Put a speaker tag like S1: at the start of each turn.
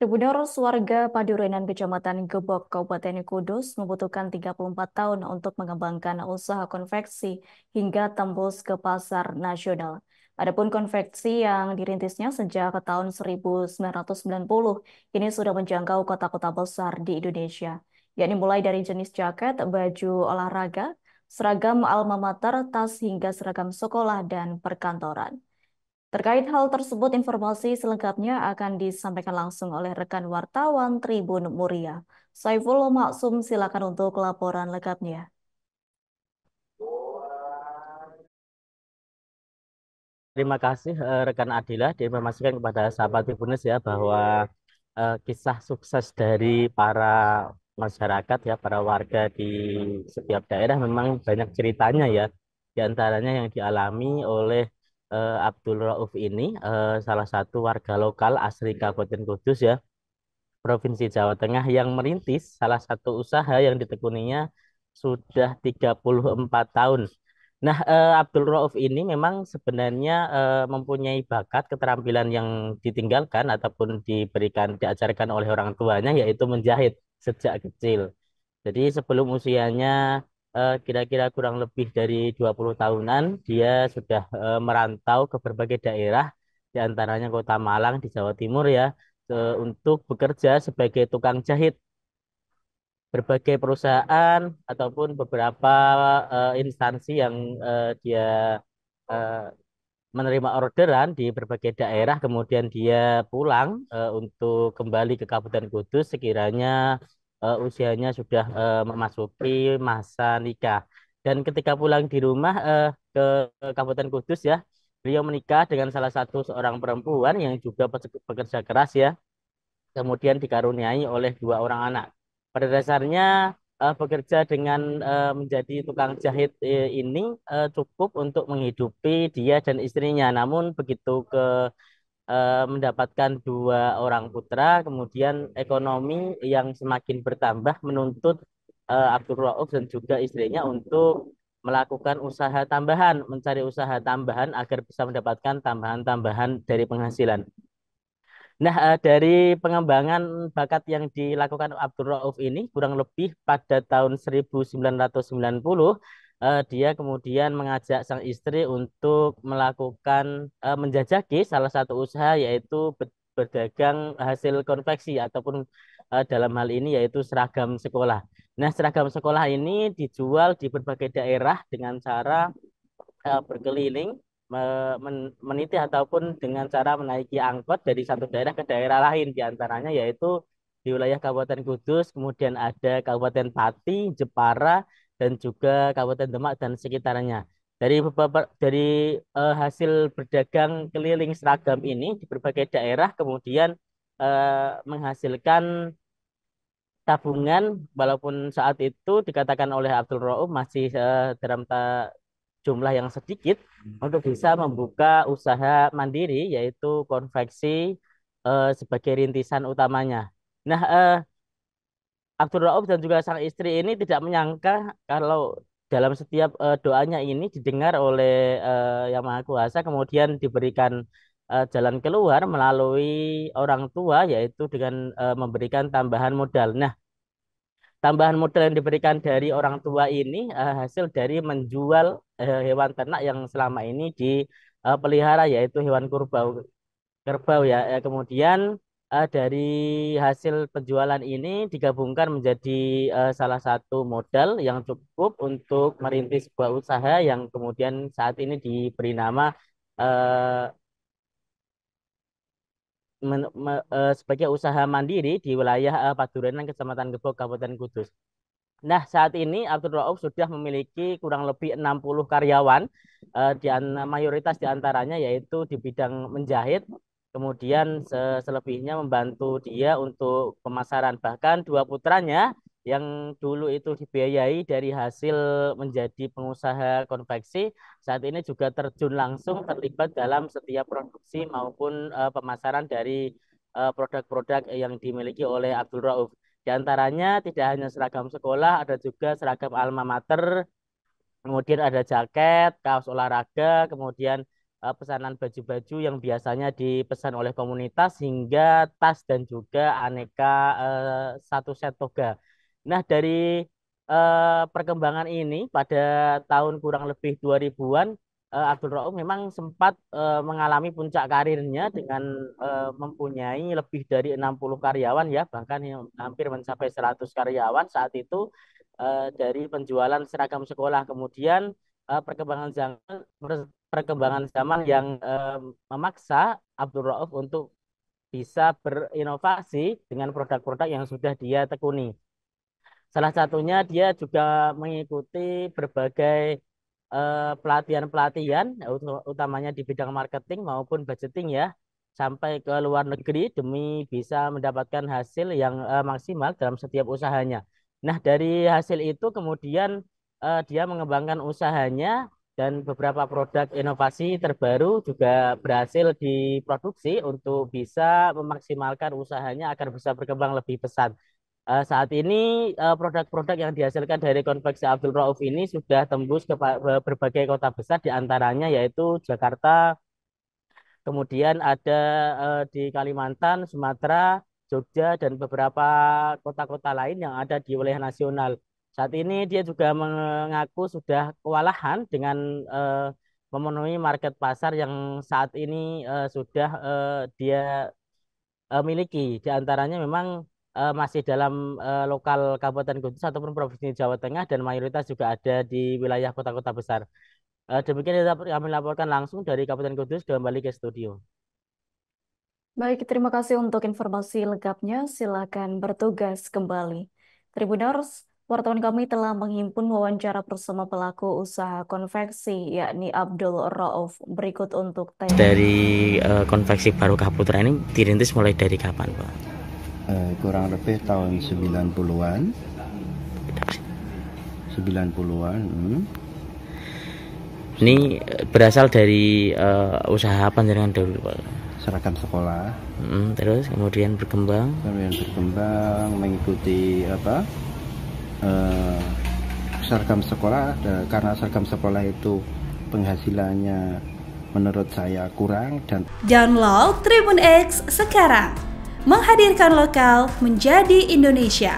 S1: Gubernur warga Padurenan Kecamatan Gebok, Kabupaten Kudus membutuhkan 34 tahun untuk mengembangkan usaha konveksi hingga tembus ke pasar nasional. Adapun konveksi yang dirintisnya sejak tahun 1990 kini sudah menjangkau kota-kota besar di Indonesia, yakni mulai dari jenis jaket, baju olahraga, seragam alma mater, tas hingga seragam sekolah dan perkantoran. Terkait hal tersebut, informasi selengkapnya akan disampaikan langsung oleh rekan wartawan Tribun Muria. Saiful Maksum, silakan untuk laporan lengkapnya.
S2: Terima kasih rekan Adila diinformasikan kepada sahabat Tribuners ya bahwa kisah sukses dari para masyarakat ya para warga di setiap daerah memang banyak ceritanya ya. Di antaranya yang dialami oleh Abdul Rauf ini salah satu warga lokal asli Kabupaten Kudus ya, Provinsi Jawa Tengah yang merintis salah satu usaha yang ditekuninya sudah 34 tahun. Nah, Abdul Rauf ini memang sebenarnya mempunyai bakat keterampilan yang ditinggalkan ataupun diajarkan oleh orang tuanya yaitu menjahit sejak kecil. Jadi sebelum usianya kira-kira kurang lebih dari 20 tahunan, dia sudah merantau ke berbagai daerah, di antaranya Kota Malang di Jawa Timur ya, untuk bekerja sebagai tukang jahit. Berbagai perusahaan ataupun beberapa instansi yang dia eh, menerima orderan di berbagai daerah, kemudian dia pulang untuk kembali ke Kabupaten Kudus sekiranya usianya sudah memasuki masa nikah. Dan ketika pulang di rumah ke Kabupaten Kudus ya, beliau menikah dengan salah satu seorang perempuan yang juga pekerja keras ya, kemudian dikaruniai oleh dua orang anak. Pada dasarnya bekerja dengan menjadi tukang jahit ini cukup untuk menghidupi dia dan istrinya. Namun begitu mendapatkan dua orang putra, kemudian ekonomi yang semakin bertambah menuntut Abdul Rauf dan juga istrinya untuk melakukan usaha tambahan, mencari usaha tambahan agar bisa mendapatkan tambahan-tambahan dari penghasilan. Nah, dari pengembangan bakat yang dilakukan Abdul Rauf ini kurang lebih pada tahun 1990 dia kemudian mengajak sang istri untuk melakukan menjajaki salah satu usaha yaitu berdagang hasil konveksi ataupun dalam hal ini yaitu seragam sekolah. Nah, seragam sekolah ini dijual di berbagai daerah dengan cara berkeliling meniti ataupun dengan cara menaiki angkot dari satu daerah ke daerah lain, di antaranya yaitu di wilayah Kabupaten Kudus, kemudian ada Kabupaten Pati, Jepara, dan juga Kabupaten Demak dan sekitarnya. Dari hasil berdagang keliling seragam ini di berbagai daerah kemudian menghasilkan tabungan, walaupun saat itu dikatakan oleh Abdul Rauf masih dalam jumlah yang sedikit untuk bisa membuka usaha mandiri yaitu konveksi sebagai rintisan utamanya. Nah, Abdul Rauf dan juga sang istri ini tidak menyangka kalau dalam setiap doanya ini didengar oleh Yang Maha Kuasa, kemudian diberikan jalan keluar melalui orang tua yaitu dengan memberikan tambahan modal. Nah, tambahan modal yang diberikan dari orang tua ini hasil dari menjual hewan ternak yang selama ini dipelihara yaitu hewan kerbau ya. Kemudian dari hasil penjualan ini digabungkan menjadi salah satu modal yang cukup untuk merintis sebuah usaha yang kemudian saat ini diberi nama eh, sebagai usaha mandiri di wilayah Padurenan, Kecamatan Gebok, Kabupaten Kudus. Nah, saat ini Abdul Rauf sudah memiliki kurang lebih 60 karyawan, mayoritas diantaranya yaitu di bidang menjahit, kemudian selebihnya membantu dia untuk pemasaran. Bahkan dua putranya yang dulu itu dibiayai dari hasil menjadi pengusaha konveksi, saat ini juga terjun langsung terlibat dalam setiap produksi maupun pemasaran dari produk-produk yang dimiliki oleh Abdul Rauf. Di antaranya tidak hanya seragam sekolah, ada juga seragam alma mater, kemudian ada jaket, kaos olahraga, kemudian pesanan baju-baju yang biasanya dipesan oleh komunitas hingga tas dan juga aneka satu set toga. Nah, dari perkembangan ini pada tahun kurang lebih 2000-an, Abdul Rauf memang sempat mengalami puncak karirnya dengan mempunyai lebih dari 60 karyawan ya, bahkan yang hampir mencapai 100 karyawan saat itu dari penjualan seragam sekolah. Kemudian perkembangan zaman yang memaksa Abdul Rauf untuk bisa berinovasi dengan produk-produk yang sudah dia tekuni. Salah satunya dia juga mengikuti berbagai pelatihan-pelatihan, utamanya di bidang marketing maupun budgeting ya, sampai ke luar negeri demi bisa mendapatkan hasil yang maksimal dalam setiap usahanya. Nah, dari hasil itu kemudian dia mengembangkan usahanya dan beberapa produk inovasi terbaru juga berhasil diproduksi untuk bisa memaksimalkan usahanya agar bisa berkembang lebih pesat. Saat ini produk-produk yang dihasilkan dari konveksi Abdul Rauf ini sudah tembus ke berbagai kota besar, diantaranya yaitu Jakarta, kemudian ada di Kalimantan, Sumatera, Jogja, dan beberapa kota-kota lain yang ada di wilayah nasional. Saat ini dia juga mengaku sudah kewalahan dengan memenuhi market pasar yang saat ini sudah dia miliki. Di antaranya memang masih dalam lokal Kabupaten Kudus ataupun Provinsi Jawa Tengah dan mayoritas juga ada di wilayah kota-kota besar. Demikian yang dapat kami laporkan langsung dari Kabupaten Kudus, kembali ke studio.
S1: Baik, terima kasih untuk informasi lengkapnya. Silakan bertugas kembali. Tribuners, wartawan kami telah menghimpun wawancara bersama pelaku usaha konveksi, yakni Abdul Rauf. Berikut untuk tanya.
S2: Dari konveksi Barokah Putra ini dirintis mulai dari kapan, Pak?
S3: Kurang lebih tahun 90-an. 90-an.
S2: Ini berasal dari usaha apa dengan dulu, Pak?
S3: Seragam sekolah.
S2: Terus kemudian berkembang
S3: Mengikuti seragam sekolah, karena seragam sekolah itu penghasilannya menurut saya kurang. Dan
S4: download Tribun X sekarang, menghadirkan lokal menjadi Indonesia.